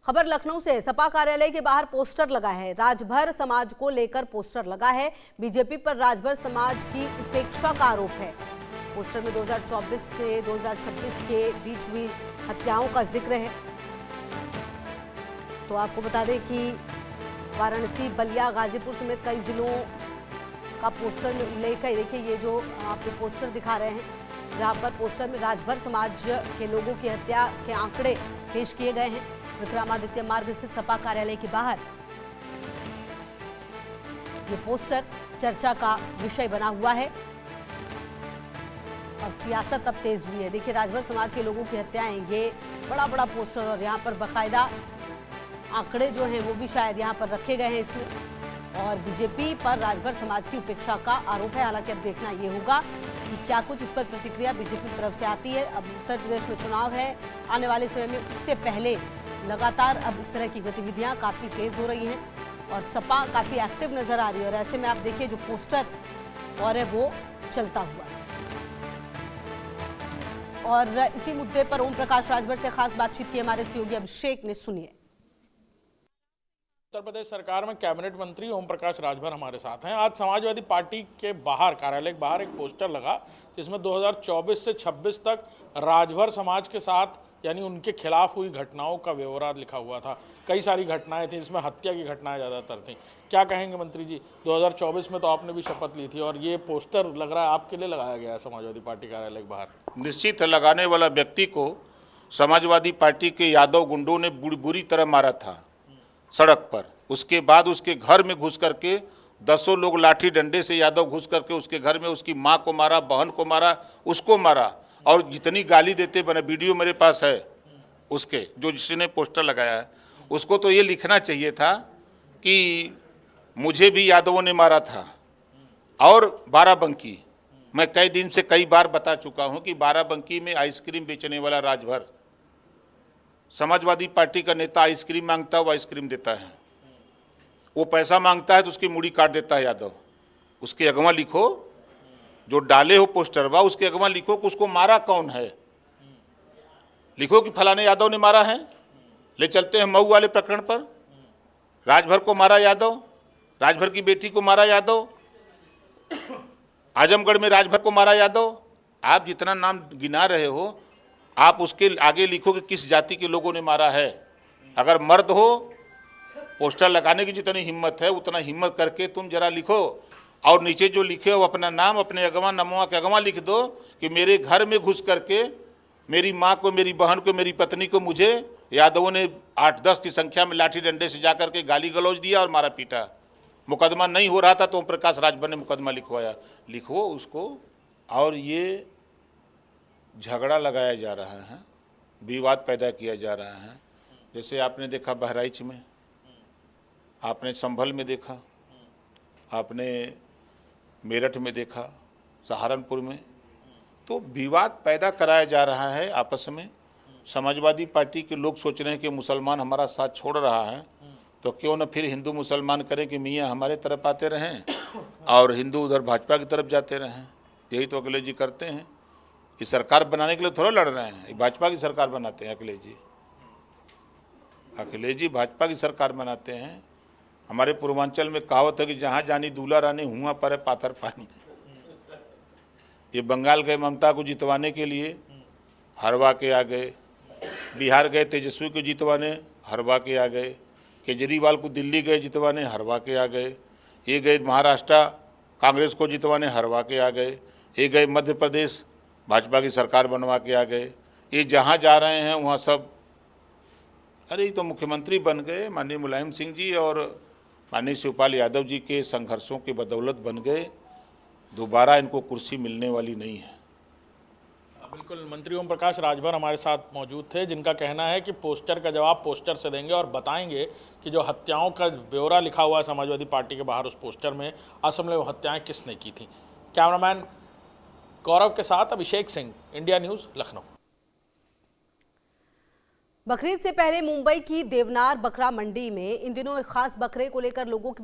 खबर लखनऊ से। सपा कार्यालय के बाहर पोस्टर लगा है। राजभर समाज को लेकर पोस्टर लगा है। बीजेपी पर राजभर समाज की उपेक्षा का आरोप है। पोस्टर में 2024 से 2026 के बीच हुई हत्याओं का जिक्र है। तो आपको बता दें कि वाराणसी, बलिया, गाजीपुर समेत कई जिलों का पोस्टर में उल्लेख है। देखिए ये जो आपको पोस्टर दिखा रहे हैं, जहां पर पोस्टर में राजभर समाज के लोगों की हत्या के आंकड़े पेश किए गए हैं। विक्रमादित्य मार्ग स्थित सपा कार्यालय के बाहर ये पोस्टर चर्चा का विषय बना हुआ है और सियासत अब तेज हुई है। देखिए राजभर समाज के लोगों की हत्याएं, ये बड़ा बड़ा पोस्टर और यहाँ पर बाकायदा आंकड़े जो हैं वो भी शायद यहाँ पर रखे गए हैं इसमें। और बीजेपी पर राजभर समाज की उपेक्षा का आरोप है। हालांकि अब देखना ये होगा कि क्या कुछ इस पर प्रतिक्रिया बीजेपी की तरफ से आती है। अब उत्तर प्रदेश में चुनाव है आने वाले समय में, उससे पहले लगातार अब इस तरह की गतिविधियां काफी तेज हो रही हैं और सपा काफी एक्टिव नजर आ रही है। और ऐसे में आप देखिए जो पोस्टर और है वो चलता हुआ। और इसी मुद्दे पर ओम प्रकाश राजभर से खास बातचीत की हमारे सहयोगी अभिषेक ने। सुनिए। उत्तर प्रदेश सरकार में कैबिनेट मंत्री ओम प्रकाश राजभर हमारे साथ हैं। आज समाजवादी पार्टी के बाहर, कार्यालय के बाहर एक पोस्टर लगा जिसमें 2024 से 26 तक राजभर समाज के साथ यानी उनके खिलाफ हुई घटनाओं का ब्यौरा लिखा हुआ था। कई सारी घटनाएं थी, इसमें हत्या की घटनाएं ज़्यादातर थी। क्या कहेंगे मंत्री जी? 2024 में तो आपने भी शपथ ली थी और ये पोस्टर लग रहा है आपके लिए लगाया गया है समाजवादी पार्टी कार्यालय के बाहर। निश्चित है, लगाने वाला व्यक्ति को समाजवादी पार्टी के यादव गुंडों ने बुरी तरह मारा था सड़क पर। उसके बाद उसके घर में घुस करके 10 लोग लाठी डंडे से यादव घुस करके उसके घर में उसकी माँ को मारा, बहन को मारा, उसको मारा और जितनी गाली देते बने। वीडियो मेरे पास है उसके, जो जिसने पोस्टर लगाया है। उसको तो ये लिखना चाहिए था कि मुझे भी यादवों ने मारा था। और बाराबंकी, मैं कई दिन से कई बार बता चुका हूं कि बाराबंकी में आइसक्रीम बेचने वाला राजभर, समाजवादी पार्टी का नेता आइसक्रीम मांगता है, वो आइसक्रीम देता है। वो पैसा मांगता है तो उसकी मुड़ी काट देता है यादव। उसके अगवा लिखो, जो डाले हो पोस्टर बा उसके अगवा लिखो कि उसको मारा कौन है। लिखो कि फलाने यादव ने मारा है। ले चलते हैं मऊ वाले प्रकरण पर। राजभर को मारा यादव, राजभर की बेटी को मारा यादव, आजमगढ़ में राजभर को मारा यादव। आप जितना नाम गिना रहे हो, आप उसके आगे लिखो कि किस जाति के लोगों ने मारा है। अगर मर्द हो, पोस्टर लगाने की जितनी हिम्मत है उतना हिम्मत करके तुम जरा लिखो। और नीचे जो लिखे हो अपना नाम, अपने अगवा नमवा के अगवा लिख दो कि मेरे घर में घुस करके मेरी माँ को, मेरी बहन को, मेरी पत्नी को मुझे यादवों ने 8-10 की संख्या में लाठी डंडे से जाकर के गाली गलौज दिया और मारा पीटा। मुकदमा नहीं हो रहा था तो ओम प्रकाश राजभर ने मुकदमा लिखवाया। लिखो उसको। और ये झगड़ा लगाया जा रहा है, विवाद पैदा किया जा रहा है। जैसे आपने देखा बहराइच में, आपने संभल में देखा, आपने मेरठ में देखा, सहारनपुर में, तो विवाद पैदा कराया जा रहा है आपस में। समाजवादी पार्टी के लोग सोच रहे हैं कि मुसलमान हमारा साथ छोड़ रहा है तो क्यों न फिर हिंदू मुसलमान करें कि मियाँ हमारे तरफ आते रहें और हिंदू उधर भाजपा की तरफ जाते रहें। यही तो अखिलेश जी करते हैं। ये सरकार बनाने के लिए थोड़ा लड़ रहे हैं, भाजपा की सरकार बनाते हैं अखिलेश जी। अखिलेश जी भाजपा की सरकार बनाते हैं। हमारे पूर्वांचल में कहावत है कि जहाँ जानी दूल्हा रानी, हुआ पर है पाथर पानी। ये बंगाल गए ममता को जितवाने के लिए, हरवा के आ गए। बिहार गए तेजस्वी को जितवाने, हरवा के आ गए। केजरीवाल को दिल्ली गए जितवाने, हरवा के आ गए। ये गए महाराष्ट्र कांग्रेस को जितवाने, हरवा के आ गए। ये गए मध्य प्रदेश, भाजपा की सरकार बनवा के आ गए। ये जहाँ जा रहे हैं वहाँ सब, अरे ये तो मुख्यमंत्री बन गए। माननीय मुलायम सिंह जी और माननीय शिवपाल यादव जी के संघर्षों के बदौलत बन गए। दोबारा इनको कुर्सी मिलने वाली नहीं है। बिल्कुल, मंत्री ओम प्रकाश राजभर हमारे साथ मौजूद थे, जिनका कहना है कि पोस्टर का जवाब पोस्टर से देंगे और बताएंगे कि जो हत्याओं का ब्यौरा लिखा हुआ है समाजवादी पार्टी के बाहर उस पोस्टर में, असल में वो हत्याएं किसने की थी। कैमरामैन गौरव के साथ अभिषेक सिंह, इंडिया न्यूज़, लखनऊ। बकरीद से पहले मुंबई की देवनार बकरा मंडी में इन दिनों एक खास बकरे को लेकर लोगों की